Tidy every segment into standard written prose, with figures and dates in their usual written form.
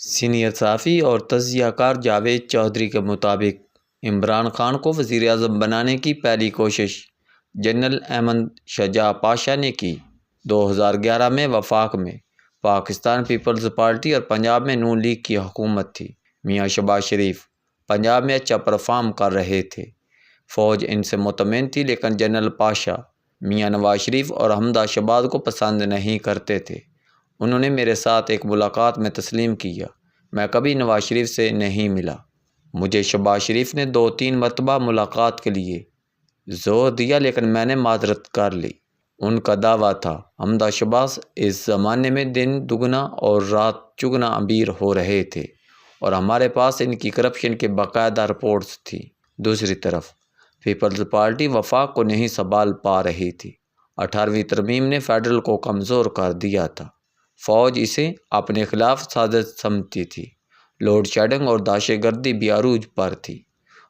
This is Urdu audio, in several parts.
سینئر صحافی اور تجزیہ کار جاوید چودھری کے مطابق عمران خان کو وزیر اعظم بنانے کی پہلی کوشش جنرل احمد شجاع پاشا نے کی۔ 2011 میں وفاق میں پاکستان پیپلز پارٹی اور پنجاب میں نون لیگ کی حکومت تھی۔ میاں شہباز شریف پنجاب میں اچھا پرفارم کر رہے تھے، فوج ان سے مطمئن تھی، لیکن جنرل پاشا میاں نواز شریف اور حمزہ شہباز کو پسند نہیں کرتے تھے۔ انہوں نے میرے ساتھ ایک ملاقات میں تسلیم کیا، میں کبھی نواز شریف سے نہیں ملا۔ مجھے شہباز شریف نے 2-3 مرتبہ ملاقات کے لیے زور دیا، لیکن میں نے معذرت کر لی۔ ان کا دعویٰ تھا حمزہ شہباز اس زمانے میں دن دگنا اور رات چگنا امیر ہو رہے تھے اور ہمارے پاس ان کی کرپشن کے باقاعدہ رپورٹس تھی۔ دوسری طرف پیپلز پارٹی وفاق کو نہیں سنبھال پا رہی تھی۔ 18ویں ترمیم نے فیڈرل کو کمزور کر دیا تھا۔ فوج اسے اپنے خلاف سازش سمجھتی تھی۔ لوڈ شیڈنگ اور دہشت گردی بھی عروج پر تھی۔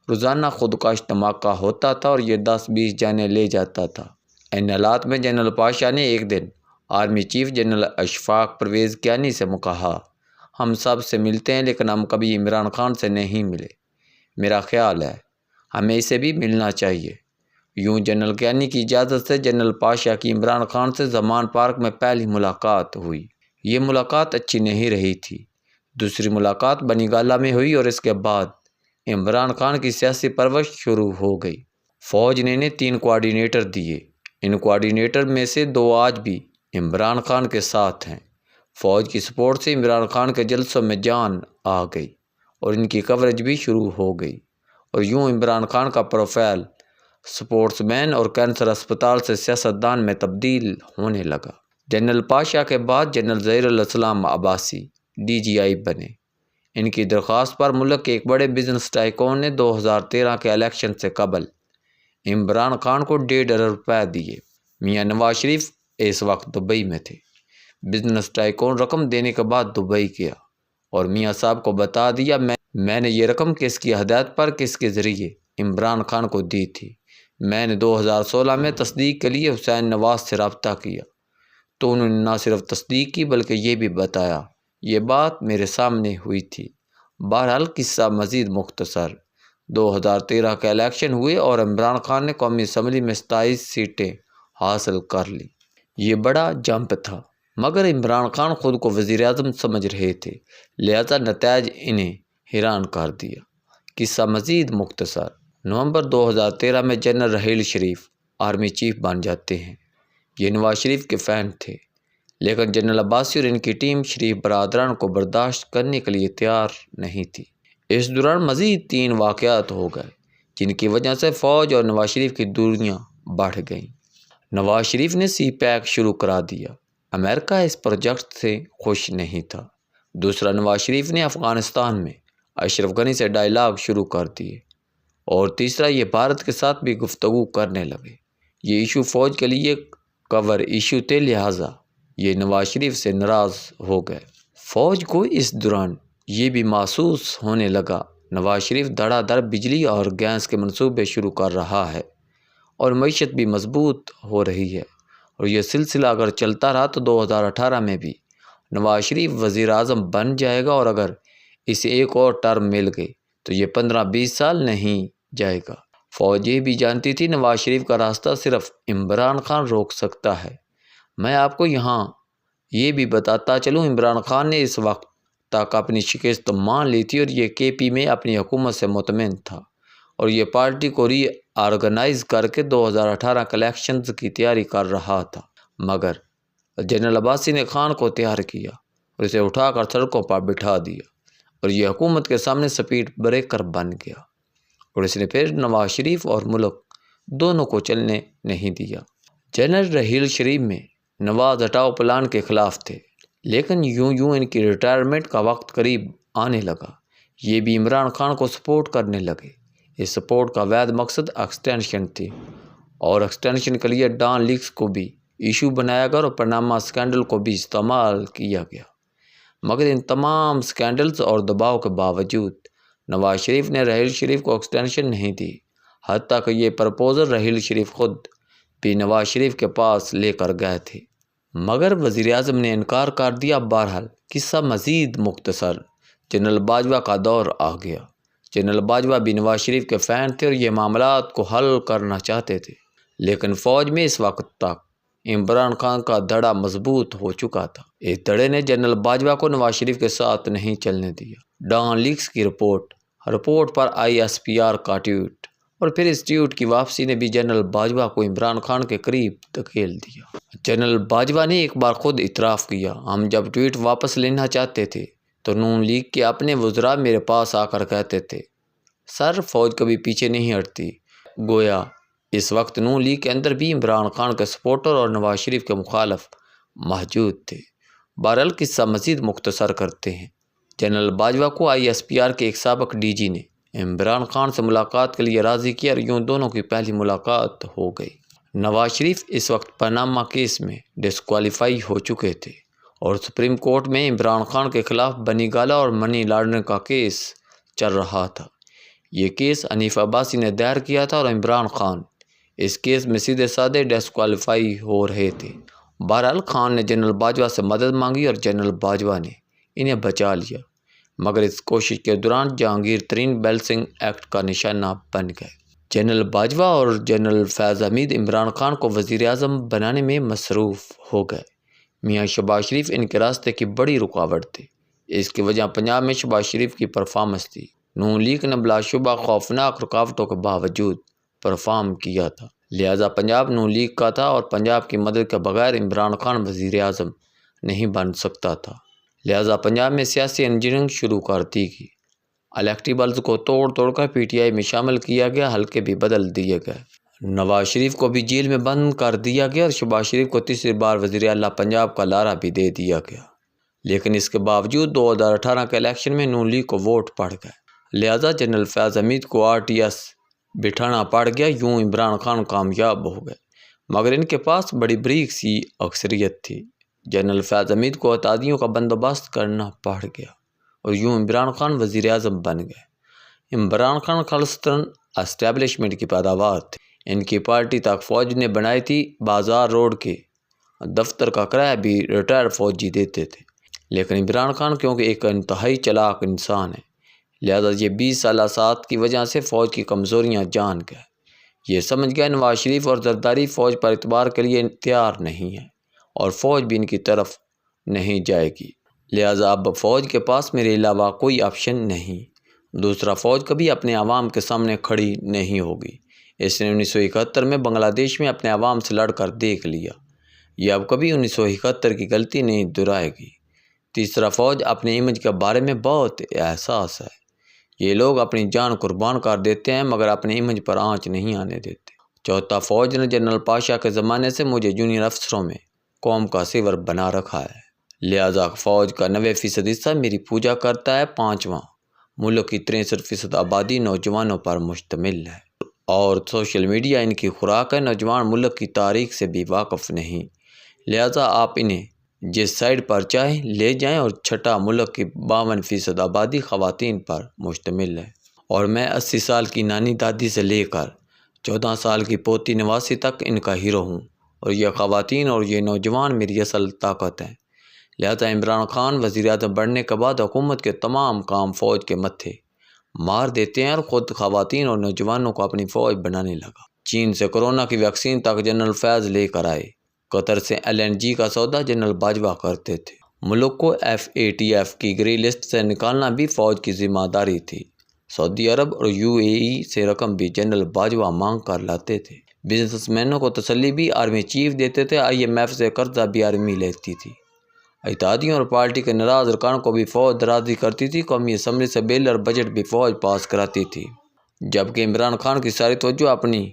روزانہ خودکش دھماکہ ہوتا تھا اور یہ 10-20 جانیں لے جاتا تھا۔ ان حالات میں جنرل پاشا نے ایک دن army chief general Ashfaq Parvez Kayani سے کہا، ہم سب سے ملتے ہیں لیکن ہم کبھی عمران خان سے نہیں ملے۔ میرا خیال ہے ہمیں اسے بھی ملنا چاہیے۔ یوں جنرل کیانی کی اجازت سے جنرل پاشا کی عمران خان سے زمان پارک میں پہلی ملاقات ہوئی۔ یہ ملاقات اچھی نہیں رہی تھی۔ دوسری ملاقات بنی گالہ میں ہوئی اور اس کے بعد عمران خان کی سیاسی پرورش شروع ہو گئی۔ فوج نے انہیں 3 کوآرڈینیٹر دیے۔ ان کوآرڈینیٹر میں سے 2 آج بھی عمران خان کے ساتھ ہیں۔ فوج کی سپورٹ سے عمران خان کے جلسوں میں جان آ گئی اور ان کی کوریج بھی شروع ہو گئی، اور یوں عمران خان کا پروفائل سپورٹس مین اور کینسر اسپتال سے سیاستدان میں تبدیل ہونے لگا۔ جنرل پاشا کے بعد جنرل ظہیر الاسلام عباسی DGI بنے۔ ان کی درخواست پر ملک کے ایک بڑے بزنس ٹائکون نے 2013 کے الیکشن سے قبل عمران خان کو 1.5 ارب روپے دیے۔ میاں نواز شریف اس وقت دبئی میں تھے۔ بزنس ٹائکون رقم دینے کے بعد دبئی گیا اور میاں صاحب کو بتا دیا، میں نے یہ رقم کس کی ہدایت پر کس کے ذریعے عمران خان کو دی تھی۔ میں نے 2016 میں تصدیق کے لیے حسین نواز سے رابطہ کیا تو انہوں نے نہ صرف تصدیق کی بلکہ یہ بھی بتایا یہ بات میرے سامنے ہوئی تھی۔ بہرحال قصہ مزید مختصر۔ 2013 کے الیکشن ہوئے اور عمران خان نے قومی اسمبلی میں 27 سیٹیں حاصل کر لی۔ یہ بڑا جمپ تھا، مگر عمران خان خود کو وزیر اعظم سمجھ رہے تھے، لہذا نتائج انہیں حیران کر دیا۔ قصہ مزید مختصر۔ نومبر 2013 میں جنرل رحیل شریف آرمی چیف بن جاتے ہیں۔ یہ نواز شریف کے فین تھے، لیکن جنرل عباسی اور ان کی ٹیم شریف برادران کو برداشت کرنے کے لیے تیار نہیں تھی۔ اس دوران مزید 3 واقعات ہو گئے جن کی وجہ سے فوج اور نواز شریف کی دوریاں بڑھ گئیں۔ نواز شریف نے سی پیک شروع کرا دیا۔ امریکہ اس پروجیکٹ سے خوش نہیں تھا۔ دوسرا، نواز شریف نے افغانستان میں اشرف غنی سے ڈائیلاگ شروع کر دیے، اور تیسرا یہ بھارت کے ساتھ بھی گفتگو کرنے لگے۔ یہ ایشو فوج کے لیے کور ایشو تھے، لہٰذا یہ نواز شریف سے ناراض ہو گئے۔ فوج کو اس دوران یہ بھی محسوس ہونے لگا نواز شریف دھڑا دھڑ بجلی اور گیس کے منصوبے شروع کر رہا ہے اور معیشت بھی مضبوط ہو رہی ہے، اور یہ سلسلہ اگر چلتا رہا تو 2018 میں بھی نواز شریف وزیر اعظم بن جائے گا، اور اگر اسے ایک اور ٹرم مل گئی تو یہ 15-20 سال نہیں جائے گا۔ فوج یہ بھی جانتی تھی نواز شریف کا راستہ صرف عمران خان روک سکتا ہے۔ میں آپ کو یہاں یہ بھی بتاتا چلوں، عمران خان نے اس وقت تک اپنی شکست مان لی تھی اور یہ KP میں اپنی حکومت سے مطمئن تھا، اور یہ پارٹی کو ری آرگنائز کر کے 2018 کے الیکشنز کی تیاری کر رہا تھا، مگر جنرل عباسی نے خان کو تیار کیا اور اسے اٹھا کر سڑکوں پر بٹھا دیا، اور یہ حکومت کے سامنے سپیڈ بریکر بن گیا، اور اس نے پھر نواز شریف اور ملک دونوں کو چلنے نہیں دیا۔ جنرل رحیل شریف میں نواز ہٹاؤ پلان کے خلاف تھے، لیکن یوں ان کی ریٹائرمنٹ کا وقت قریب آنے لگا، یہ بھی عمران خان کو سپورٹ کرنے لگے۔ اس سپورٹ کا وحید مقصد ایکسٹینشن تھی، اور ایکسٹینشن کے لیے ڈان لیکس کو بھی ایشو بنایا گیا اور پاناما اسکینڈل کو بھی استعمال کیا گیا۔ مگر ان تمام اسکینڈلز اور دباؤ کے باوجود نواز شریف نے رحیل شریف کو ایکسٹینشن نہیں دی، حتیٰ کہ یہ پرپوزل رحیل شریف خود بھی نواز شریف کے پاس لے کر گئے تھے، مگر وزیر اعظم نے انکار کر دیا۔ بہرحال قصہ مزید مختصر۔ جنرل باجوہ کا دور آ گیا۔ جنرل باجوہ بھی نواز شریف کے فین تھے اور یہ معاملات کو حل کرنا چاہتے تھے، لیکن فوج میں اس وقت تک عمران خان کا دھڑا مضبوط ہو چکا تھا۔ اس دھڑے نے جنرل باجوہ کو نواز شریف کے ساتھ نہیں چلنے دیا۔ ڈان لیکس کی رپورٹ پر ISPR کا ٹویٹ اور پھر اس ٹویٹ کی واپسی نے بھی جنرل باجوہ کو عمران خان کے قریب دھکیل دیا۔ جنرل باجوہ نے ایک بار خود اعتراف کیا، ہم جب ٹویٹ واپس لینا چاہتے تھے تو نون لیگ کے اپنے وزراء میرے پاس آ کر کہتے تھے سر فوج کبھی پیچھے نہیں ہٹتی۔ گویا اس وقت نون لیگ کے اندر بھی عمران خان کے سپورٹر اور نواز شریف کے مخالف موجود تھے۔ بہرحال قصہ مزید مختصر کرتے ہیں۔ جنرل باجوہ کو ISPR کے ایک سابق DG نے عمران خان سے ملاقات کے لیے راضی کیا اور یوں دونوں کی پہلی ملاقات ہو گئی۔ نواز شریف اس وقت پاناما کیس میں ڈسکوالیفائی ہو چکے تھے اور سپریم کورٹ میں عمران خان کے خلاف بنی گالہ اور منی لانڈرنگ کا کیس چل رہا تھا۔ یہ کیس حنیف عباسی نے دائر کیا تھا اور عمران خان اس کیس میں سیدھے سادے ڈسکوالیفائی ہو رہے تھے۔ بہرحال خان نے جنرل باجوہ سے مدد مانگی اور جنرل باجوہ نے انہیں بچا لیا، مگر اس کوشش کے دوران جہانگیر ترین بیلسنگ ایکٹ کا نشانہ بن گئے۔ جنرل باجوہ اور جنرل فیض حمید عمران خان کو وزیر اعظم بنانے میں مصروف ہو گئے۔ میاں شہباز شریف ان کے راستے کی بڑی رکاوٹ تھے۔ اس کی وجہ پنجاب میں شہباز شریف کی پرفارمنس تھی۔ نون لیگ نے بلا شبہ خوفناک رکاوٹوں کے باوجود پرفارم کیا تھا، لہذا پنجاب نون لیگ کا تھا اور پنجاب کی مدد کے بغیر عمران خان وزیر اعظم نہیں بن سکتا تھا، لہذا پنجاب میں سیاسی انجینئرنگ شروع کر دی گئی۔ الیکٹیبلز کو توڑ کر PTI میں شامل کیا گیا، حلقے بھی بدل دیے گئے۔ نواز شریف کو بھی جیل میں بند کر دیا گیا اور شہباز شریف کو تیسری بار وزیر اعلیٰ پنجاب کا لارا بھی دے دیا گیا، لیکن اس کے باوجود 2018 کے الیکشن میں نون لیگ کو ووٹ پڑ گئے، لہذا جنرل فیض حمید کو RTS بٹھانا پڑ گیا۔ یوں عمران خان کامیاب ہو گئے، مگر ان کے پاس بڑی بریک سی اکثریت تھی۔ جنرل فیض حمید کو اتحادیوں کا بندوبست کرنا پڑ گیا اور یوں عمران خان وزیر اعظم بن گئے۔ عمران خان خالصتاً اسٹیبلشمنٹ کی پیداوار تھے۔ ان کی پارٹی تک فوج نے بنائی تھی، بازار روڈ کے دفتر کا کرایہ بھی ریٹائر فوجی دیتے تھے، لیکن عمران خان کیونکہ ایک انتہائی چلاک انسان ہے، لہذا یہ 20 سالہ ساتھ کی وجہ سے فوج کی کمزوریاں جان گئے۔ یہ سمجھ گیا نواز شریف اور زرداری فوج پر اعتبار کے لیے تیار نہیں ہے اور فوج بھی ان کی طرف نہیں جائے گی، لہذا اب فوج کے پاس میرے علاوہ کوئی آپشن نہیں۔ دوسرا، فوج کبھی اپنے عوام کے سامنے کھڑی نہیں ہوگی۔ اس نے 1971 میں بنگلہ دیش میں اپنے عوام سے لڑ کر دیکھ لیا، یہ اب کبھی 1971 کی غلطی نہیں دہرائے گی۔ تیسرا، فوج اپنے امیج کے بارے میں بہت احساس ہے۔ یہ لوگ اپنی جان قربان کر دیتے ہیں مگر اپنے امیج پر آنچ نہیں آنے دیتے۔ چوتھا، فوج نے جنرل پاشا کے زمانے سے مجھے جونیئر افسروں میں قوم کا سیور بنا رکھا ہے، لہذا فوج کا 90% حصہ میری پوجا کرتا ہے۔ پانچواں، ملک کی 63% آبادی نوجوانوں پر مشتمل ہے اور سوشل میڈیا ان کی خوراک ہے۔ نوجوان ملک کی تاریخ سے بھی واقف نہیں، لہذا آپ انہیں جس سائڈ پر چاہیں لے جائیں۔ اور چھٹا، ملک کی 52% آبادی خواتین پر مشتمل ہے اور میں 80 سال کی نانی دادی سے لے کر 14 سال کی پوتی نواسی تک ان کا ہیرو ہوں اور یہ خواتین اور یہ نوجوان میری اصل طاقت ہیں، لہذا عمران خان وزیر اعظم بننے کے بعد حکومت کے تمام کام فوج کے متھے مار دیتے ہیں اور خود خواتین اور نوجوانوں کو اپنی فوج بنانے لگا۔ چین سے کورونا کی ویکسین تک جنرل فیض لے کر آئے۔ قطر سے LNG کا سودا جنرل باجوہ کرتے تھے۔ ملک کو FATF کی گرے لسٹ سے نکالنا بھی فوج کی ذمہ داری تھی۔ سعودی عرب اور UAE سے رقم بھی جنرل باجوہ مانگ کر لاتے تھے۔ بزنس مینوں کو تسلی بھی آرمی چیف دیتے تھے۔ IMF سے قرضہ بھی آرمی لیتی تھی۔ اتحادیوں اور پارٹی کے ناراض ارکان کو بھی فوج راضی کرتی تھی۔ قومی اسمبلی سے بل اور بجٹ بھی فوج پاس کراتی تھی، جبکہ عمران خان کی ساری توجہ اپنی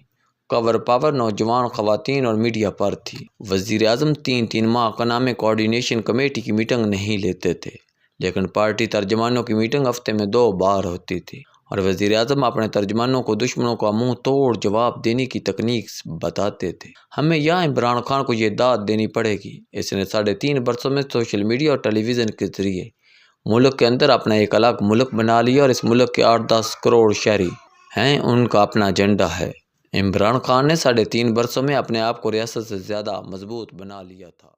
کور پاور، نوجوان، خواتین اور میڈیا پر تھی۔ وزیر اعظم 3 ماہ اکنامک کوارڈینیشن کمیٹی کی میٹنگ نہیں لیتے تھے، لیکن پارٹی ترجمانوں کی میٹنگ ہفتے میں 2 بار ہوتی تھی اور وزیر اعظم اپنے ترجمانوں کو دشمنوں کا منہ توڑ جواب دینے کی تکنیک بتاتے تھے۔ ہمیں یہاں عمران خان کو یہ داد دینی پڑے گی، اس نے 3.5 برسوں میں سوشل میڈیا اور ٹیلی ویژن کے ذریعے ملک کے اندر اپنا ایک الگ ملک بنا لیا اور اس ملک کے 8-10 کروڑ شہری ہیں، ان کا اپنا ایجنڈا ہے۔ عمران خان نے 3.5 برسوں میں اپنے آپ کو ریاست سے زیادہ مضبوط بنا لیا تھا۔